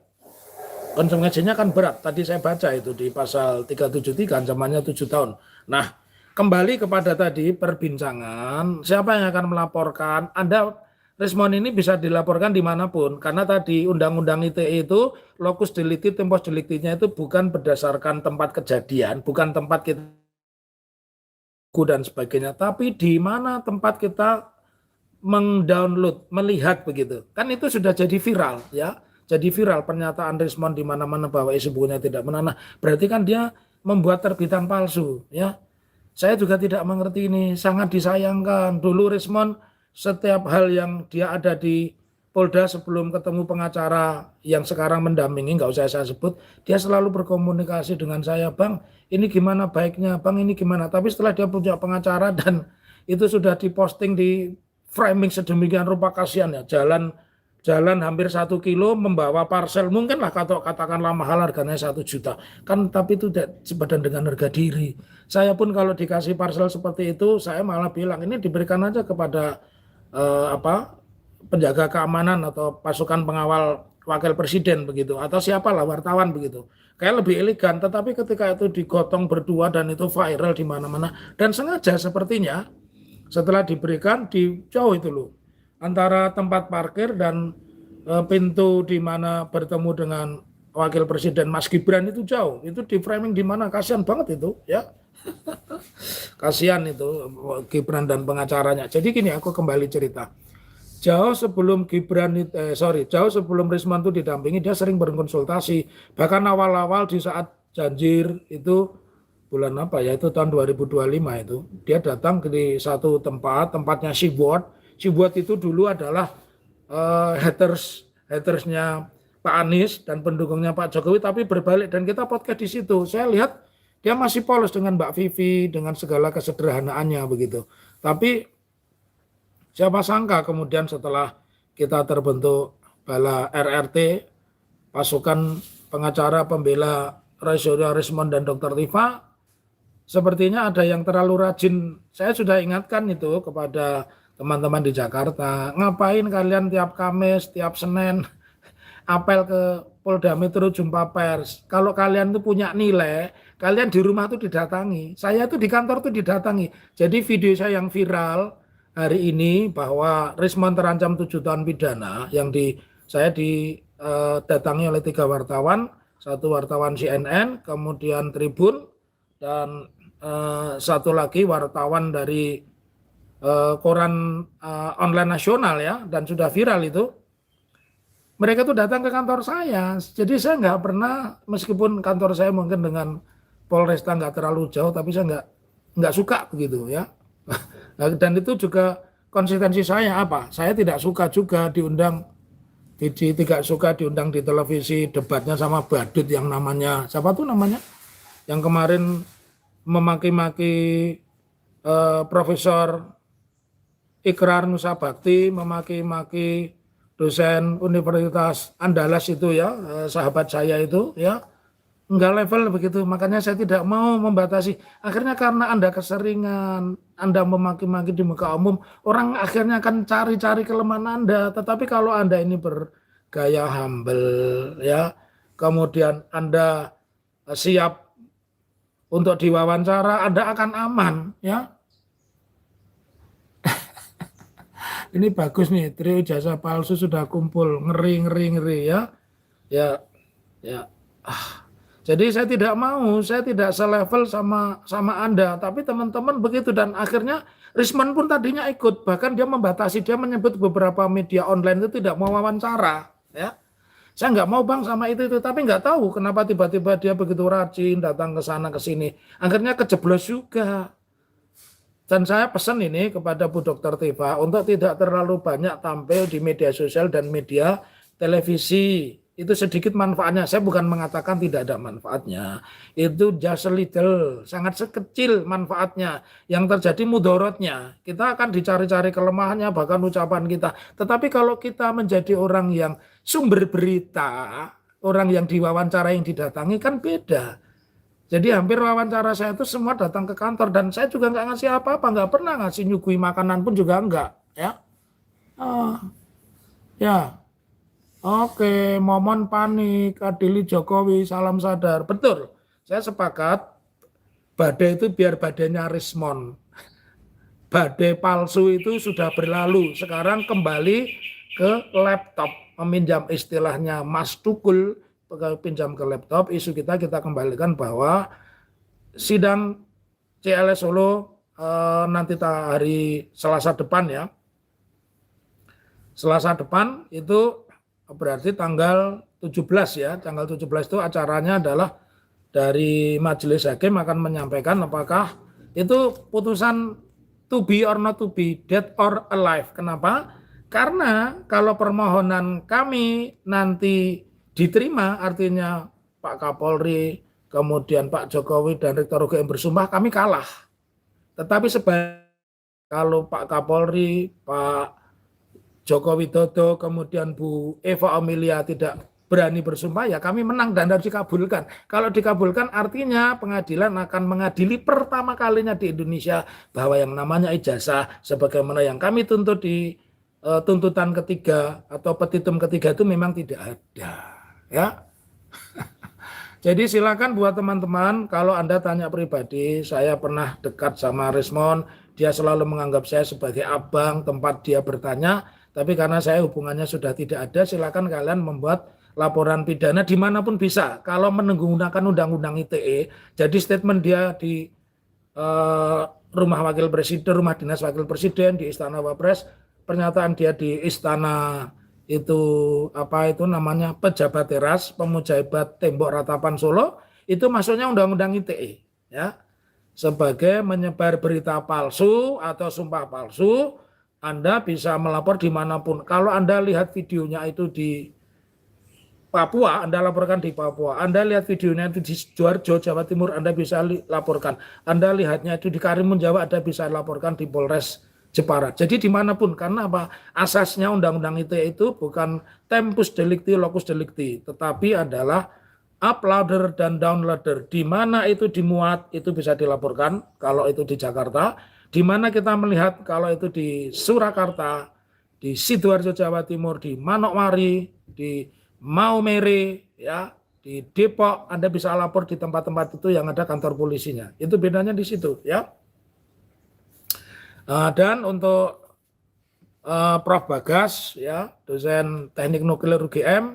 konsekuensinya kan berat. Tadi saya baca itu di pasal 373, ancamannya 7 tahun. Nah, kembali kepada tadi perbincangan, siapa yang akan melaporkan? Rismon ini bisa dilaporkan dimanapun, karena tadi Undang-Undang ITE itu locus delicti, tempus delicti-nya itu bukan berdasarkan tempat kejadian, bukan tempat kita dan sebagainya, tapi di mana tempat kita mendownload, melihat begitu. Kan itu sudah jadi viral ya. Jadi viral pernyataan Rismon di mana-mana bahwa isi bukunya tidak benar. Nah, berarti kan dia membuat terbitan palsu ya. Saya juga tidak mengerti ini, sangat disayangkan. Dulu Rismon setiap hal yang dia ada di Polda sebelum ketemu pengacara yang sekarang mendampingi, nggak usah saya sebut, dia selalu berkomunikasi dengan saya, Bang, ini gimana baiknya, Bang, ini gimana. Tapi setelah dia punya pengacara dan itu sudah diposting di framing sedemikian rupa, kasihan ya, jalan hampir 1 kilo membawa parcel, mungkinlah katakanlah mahal harganya 1 juta, kan tapi itu tidak sepadan dengan harga diri. Saya pun kalau dikasih parcel seperti itu, saya malah bilang ini diberikan aja kepada penjaga keamanan atau pasukan pengawal wakil presiden begitu, atau siapalah wartawan begitu, kayak lebih elegan. Tetapi ketika itu digotong berdua dan itu viral di mana-mana dan sengaja sepertinya setelah diberikan di jauh itu loh, antara tempat parkir dan pintu di mana bertemu dengan wakil presiden Mas Gibran itu jauh, itu di framing di mana, kasihan banget itu ya. Kasihan itu Gibran dan pengacaranya. Jadi gini, aku kembali cerita. Jauh sebelum Rismon itu didampingi, dia sering berkonsultasi. Bahkan awal-awal di saat banjir itu bulan apa ya, itu tahun 2025 itu, dia datang ke satu tempatnya Seaboard. Seaboard itu dulu adalah hatersnya Pak Anies dan pendukungnya Pak Jokowi, tapi berbalik, dan kita podcast di situ. Saya lihat dia masih polos dengan Mbak Vivi, dengan segala kesederhanaannya begitu. Tapi siapa sangka kemudian setelah kita terbentuk Bala RRT, pasukan pengacara pembela Rismon dan Dr. Tifa, sepertinya ada yang terlalu rajin. Saya sudah ingatkan itu kepada teman-teman di Jakarta, ngapain kalian tiap Kamis, tiap Senin apel ke Polda Metro jumpa pers. Kalau kalian itu punya nilai, kalian di rumah tuh didatangi. Saya tuh di kantor tuh didatangi. Jadi video saya yang viral hari ini bahwa Rismon terancam 7 tahun pidana, yang saya didatangi oleh 3 wartawan, 1 wartawan CNN, kemudian Tribun, dan 1 lagi wartawan dari koran online nasional ya, dan sudah viral itu. Mereka tuh datang ke kantor saya, jadi saya nggak pernah, meskipun kantor saya mungkin dengan Polresta nggak terlalu jauh, tapi saya nggak suka begitu ya. Dan itu juga konsistensi saya apa? Saya tidak suka juga tidak suka diundang di televisi debatnya sama badut yang namanya siapa tuh namanya yang kemarin memaki-maki Profesor Ikrar Nusa Bakti, memaki-maki dosen Universitas Andalas itu ya, sahabat saya itu ya, enggak level begitu. Makanya saya tidak mau membatasi. Akhirnya karena Anda keseringan, Anda memaki-maki di muka umum, orang akhirnya akan cari-cari kelemahan Anda. Tetapi kalau Anda ini bergaya humble ya, kemudian Anda siap untuk diwawancara, Anda akan aman ya. Ini bagus nih, trio ijazah palsu sudah kumpul, ngeri ya. Ya, ya. Jadi saya tidak mau, saya tidak selevel sama Anda, tapi teman-teman begitu, dan akhirnya Risman pun tadinya ikut, bahkan dia membatasi, dia menyebut beberapa media online itu tidak mau wawancara, ya. Saya nggak mau bang sama itu, tapi nggak tahu kenapa tiba-tiba dia begitu rajin datang ke sana ke sini, akhirnya kejeblos juga. Dan saya pesan ini kepada Bu Dr. Tifa untuk tidak terlalu banyak tampil di media sosial dan media televisi. Itu sedikit manfaatnya. Saya bukan mengatakan tidak ada manfaatnya. Itu just a little, sangat sekecil manfaatnya. Yang terjadi mudorotnya. Kita akan dicari-cari kelemahannya, bahkan ucapan kita. Tetapi kalau kita menjadi orang yang sumber berita, orang yang diwawancara yang didatangi kan beda. Jadi hampir wawancara saya itu semua datang ke kantor, dan saya juga nggak ngasih apa-apa, nggak pernah ngasih nyugui makanan pun juga enggak, ya. Ya, oke, Momon panik, Adili Jokowi, salam sadar, betul. Saya sepakat, badai itu biar badainya Rismon. Badai palsu itu sudah berlalu, sekarang kembali ke laptop, meminjam istilahnya Mas Tukul, pinjam ke laptop. Isu kita kembalikan bahwa sidang CLS Solo nanti hari Selasa depan ya. Selasa depan itu berarti tanggal 17 ya. Tanggal 17 itu acaranya adalah dari majelis hakim akan menyampaikan apakah itu putusan to be or not to be, dead or alive. Kenapa? Karena kalau permohonan kami nanti diterima, artinya Pak Kapolri, kemudian Pak Jokowi dan Rektor UGM bersumpah, kami kalah. Tetapi kalau Pak Kapolri, Pak Joko Widodo, kemudian Bu Eva Amelia tidak berani bersumpah, ya kami menang dan harus dikabulkan. Kalau dikabulkan artinya pengadilan akan mengadili pertama kalinya di Indonesia bahwa yang namanya ijazah sebagaimana yang kami tuntut di tuntutan ketiga atau petitum ketiga itu memang tidak ada. Ya, jadi silakan buat teman-teman, kalau Anda tanya pribadi, saya pernah dekat sama Rismon, dia selalu menganggap saya sebagai abang tempat dia bertanya, tapi karena saya hubungannya sudah tidak ada, silakan kalian membuat laporan pidana dimanapun bisa, kalau menggunakan undang-undang ITE, jadi statement dia di rumah wakil presiden, rumah dinas wakil presiden, di Istana Wapres, pernyataan dia di Istana itu namanya pejabat teras, pemujabat tembok ratapan Solo, itu maksudnya undang-undang ITE ya, sebagai menyebar berita palsu atau sumpah palsu. Anda bisa melapor dimanapun. Kalau Anda lihat videonya itu di Papua, Anda laporkan di Papua. Anda lihat videonya itu di Sidoarjo, Jawa Timur, Anda bisa laporkan. Anda lihatnya itu di Karimun Jawa, Anda bisa laporkan di Polres Jepara. Jadi dimanapun, karena apa? Asasnya undang-undang ITE itu bukan tempus delicti, locus delicti, tetapi adalah uploader dan downloader. Di mana itu dimuat, itu bisa dilaporkan kalau itu di Jakarta. Di mana kita melihat kalau itu di Surakarta, di Sidoarjo Jawa Timur, di Manokwari, di Maumere, ya, di Depok, Anda bisa lapor di tempat-tempat itu yang ada kantor polisinya. Itu bedanya di situ, ya. Dan untuk Prof. Bagas, ya, dosen teknik nuklir UGM,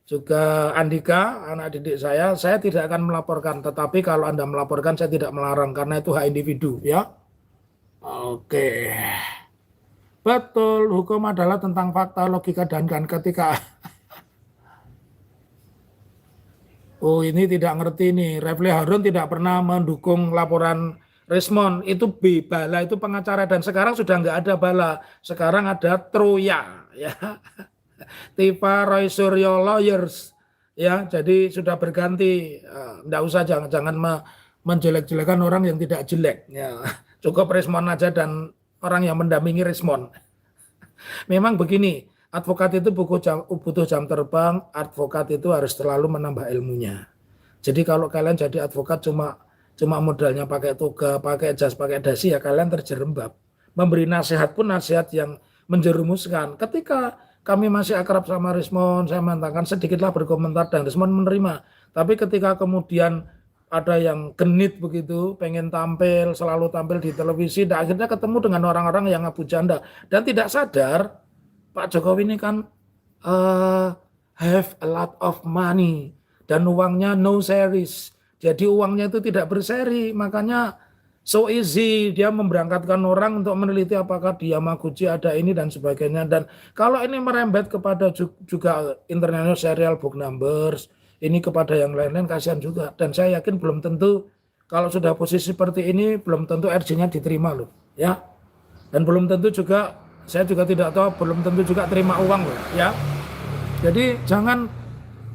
juga Andika, anak didik saya tidak akan melaporkan. Tetapi kalau Anda melaporkan, saya tidak melarang karena itu hak individu, ya. Oke, betul. Hukum adalah tentang fakta, logika, dan ketika. Oh, ini tidak ngerti nih. Refli Harun tidak pernah mendukung laporan Rismon. Itu Bala itu pengacara, dan sekarang sudah nggak ada Bala. Sekarang ada Troya, ya. Tifa Roy Suryo Lawyers. ya. Jadi sudah berganti. Nggak usah jangan menjelek-jelekan orang yang tidak jelek. Ya, cukup Rismond aja dan orang yang mendampingi Rismond. Memang begini, advokat itu butuh jam terbang, advokat itu harus selalu menambah ilmunya. Jadi kalau kalian jadi advokat cuma modalnya pakai toga, pakai jas, pakai dasi, ya kalian terjerembab. Memberi nasihat pun nasihat yang menjerumuskan. Ketika kami masih akrab sama Rismond, saya mengatakan sedikitlah berkomentar dan Rismond menerima. Tapi ketika kemudian ada yang genit begitu, pengen tampil, selalu tampil di televisi, dan akhirnya ketemu dengan orang-orang yang abu janda dan tidak sadar Pak Jokowi ini kan have a lot of money dan uangnya no series. Jadi uangnya itu tidak berseri, makanya so easy dia memberangkatkan orang untuk meneliti apakah di Yamaguchi ada ini dan sebagainya. Dan kalau ini merembet kepada juga international serial book numbers, ini kepada yang lain-lain kasihan juga. Dan saya yakin belum tentu kalau sudah posisi seperti ini belum tentu RJ-nya diterima loh, ya. Dan belum tentu juga, saya juga tidak tahu, belum tentu juga terima uang loh, ya. Jadi jangan,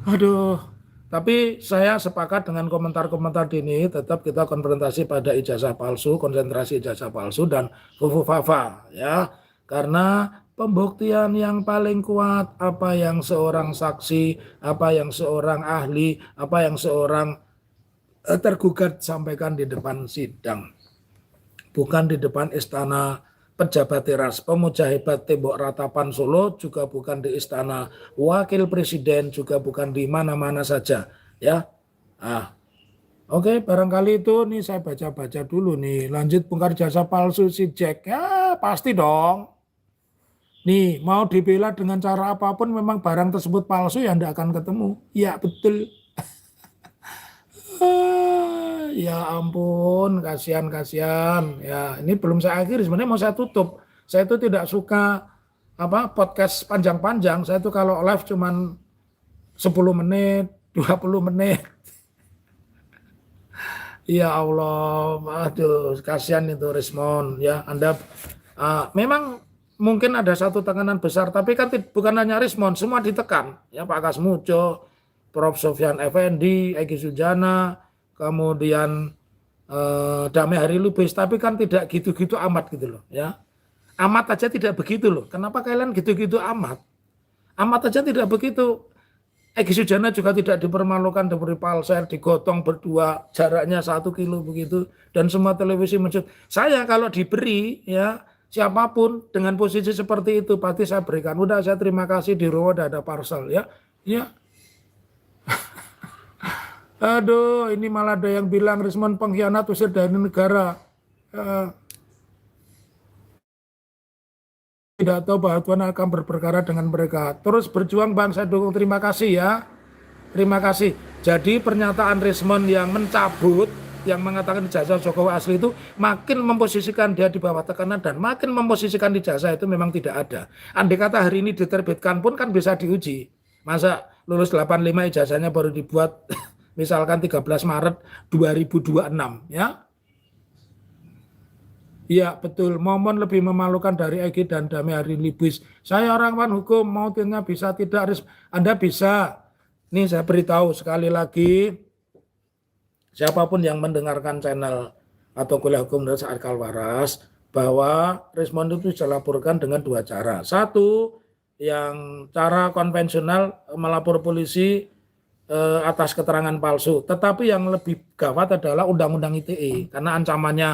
aduh. Tapi saya sepakat dengan komentar-komentar ini, tetap kita konfrontasi pada ijazah palsu, konsentrasi ijazah palsu dan fufu-fafa, ya. Karena pembuktian yang paling kuat, apa yang seorang saksi, apa yang seorang ahli, apa yang seorang tergugat sampaikan di depan sidang. Bukan di depan istana pejabat teras, pemuja hebat tembok ratapan Solo, juga bukan di istana wakil presiden, juga bukan di mana-mana saja, ya. Oke, barangkali itu nih saya baca-baca dulu nih. Lanjut bongkar jasa palsu si Jack. Ya, pasti dong. Nih, mau dibela dengan cara apapun memang barang tersebut palsu ya Anda akan ketemu. Ya, betul. Ya ampun, kasihan. Ya, ini belum saya akhiri, sebenarnya mau saya tutup. Saya itu tidak suka podcast panjang-panjang. Saya itu kalau live cuman 10 menit, 20 menit. Ya Allah, aduh, kasihan itu Rismond, ya. Anda memang mungkin ada satu tekanan besar, tapi kan bukan hanya Rismond, semua ditekan. Ya, Pak Kasmujo, Prof. Sofyan Effendi, Egy Sujana, kemudian Damai Hari Lubis, tapi kan tidak gitu-gitu amat gitu loh, ya. Amat aja tidak begitu loh. Kenapa kalian gitu-gitu amat? Amat aja tidak begitu. Egy Sujana juga tidak dipermalukan, diberi palser, digotong berdua, jaraknya 1 kilo begitu, dan semua televisi mencut. Saya kalau diberi, ya siapapun dengan posisi seperti itu pasti saya berikan. Udah, saya terima kasih, di rumah udah ada parcel, ya. Aduh, ini malah ada yang bilang Rismond pengkhianat, usir dari negara. Tidak tahu bahwa Tuhan akan berperkara dengan mereka. Terus berjuang bang, saya dukung. Terima kasih ya. Terima kasih. Jadi pernyataan Rismond yang mencabut, yang mengatakan ijazah Jokowi asli itu makin memposisikan dia di bawah tekanan dan makin memposisikan ijazah itu memang tidak ada. Andai kata hari ini diterbitkan pun kan bisa diuji. Masa lulus 85 ijazahnya baru dibuat misalkan 13 Maret 2026, ya. Iya betul, momen lebih memalukan dari Egy dan Damai Hari Lubis. Saya orang hukum, mau bisa tidak, Anda bisa. Nih saya beritahu sekali lagi, siapapun yang mendengarkan channel atau kuliah hukum dari Saad Kalwaras, bahwa Rismond itu bisa laporkan dengan 2 cara. Satu, yang cara konvensional melapor polisi atas keterangan palsu. Tetapi yang lebih gawat adalah Undang-Undang ITE, karena ancamannya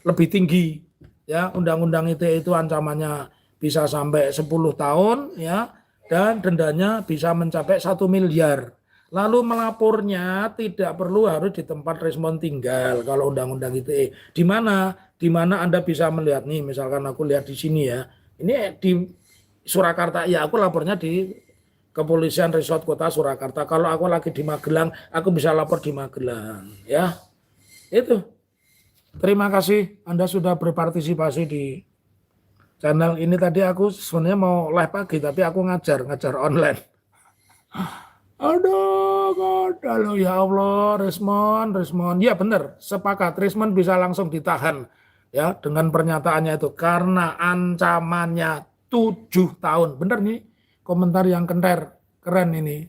lebih tinggi, ya. Undang-Undang ITE itu ancamannya bisa sampai 10 tahun, ya, dan dendanya bisa mencapai 1 miliar. Lalu melapornya tidak perlu harus di tempat Rismond tinggal kalau Undang-Undang ITE. Di mana Anda bisa melihat nih, misalkan aku lihat di sini ya. Ini di Surakarta, ya aku lapornya di Kepolisian Resort Kota Surakarta. Kalau aku lagi di Magelang, aku bisa lapor di Magelang, ya. Itu. Terima kasih Anda sudah berpartisipasi di channel ini. Tadi aku sebenarnya mau live pagi, tapi aku ngajar online. Aduh, ya Allah, Rismond. Ya benar, sepakat. Rismond bisa langsung ditahan, ya, dengan pernyataannya itu karena ancamannya 7 tahun. Benar nih, komentar yang keren ini,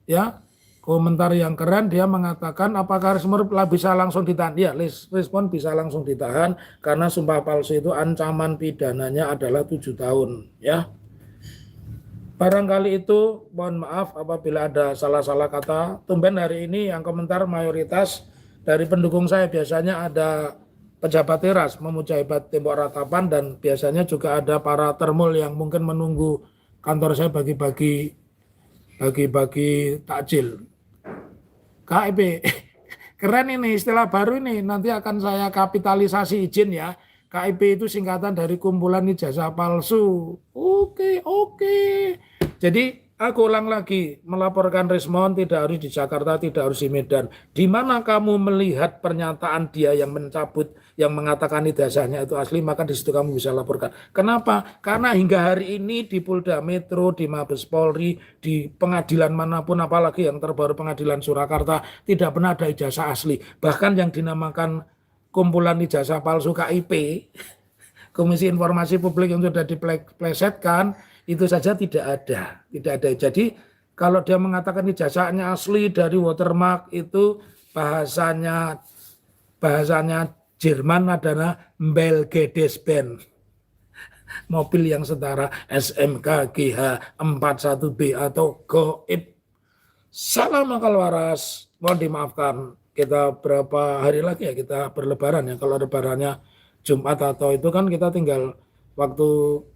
ya. komentar yang keren, dia mengatakan apakah Rismon bisa langsung ditahan? Ya, Rismon bisa langsung ditahan karena sumpah palsu itu ancaman pidananya adalah 7 tahun. Ya, barangkali itu, mohon maaf apabila ada salah-salah kata. Tumben hari ini yang komentar mayoritas dari pendukung saya, biasanya ada pejabat teras memuja hebat tembok ratapan, dan biasanya juga ada para termul yang mungkin menunggu kantor saya bagi-bagi takjil. KIP, keren ini istilah baru ini, nanti akan saya kapitalisasi, izin ya. KIP itu singkatan dari kumpulan ijazah palsu. Oke. Jadi aku ulang lagi, melaporkan Rismon tidak harus di Jakarta, tidak harus di Medan. Di mana kamu melihat pernyataan dia yang mencabut, yang mengatakan ijazahnya itu asli, maka di situ kamu bisa laporkan. Kenapa? Karena hingga hari ini di Polda Metro, di Mabes Polri, di pengadilan manapun, apalagi yang terbaru pengadilan Surakarta, tidak pernah ada ijazah asli. Bahkan yang dinamakan kumpulan ijazah palsu KIP, Komisi Informasi Publik yang sudah diplesetkan, itu saja tidak ada. Jadi kalau dia mengatakan ijazahnya asli dari watermark, itu bahasanya Jerman adalah Belgedes-Band, mobil yang setara SMK GH 41B atau Goib. Salam akal waras, mohon dimaafkan, kita berapa hari lagi ya kita berlebaran ya. Kalau lebarannya Jumat atau itu kan kita tinggal waktu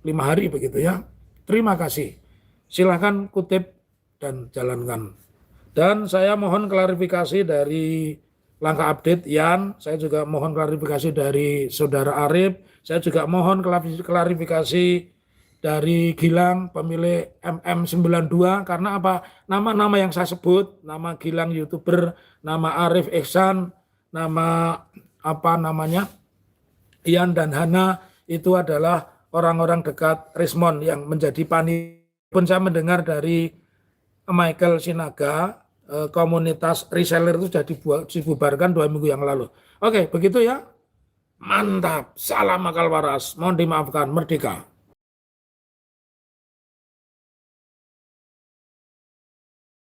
5 hari begitu ya. Terima kasih. Silakan kutip dan jalankan. Dan saya mohon klarifikasi dari Langkah Update Yan, saya juga mohon klarifikasi dari Saudara Arif, saya juga mohon klarifikasi dari Gilang pemilik MM92, karena apa? Nama-nama yang saya sebut, nama Gilang YouTuber, nama Arif Ihsan, nama Ian dan Hana, itu adalah orang-orang dekat Rismon yang menjadi panitia. Pun saya mendengar dari Michael Sinaga, komunitas reseller itu sudah dibubarkan 2 minggu yang lalu. Oke, begitu ya. Mantap. Salam akal waras. Mohon dimaafkan. Merdeka.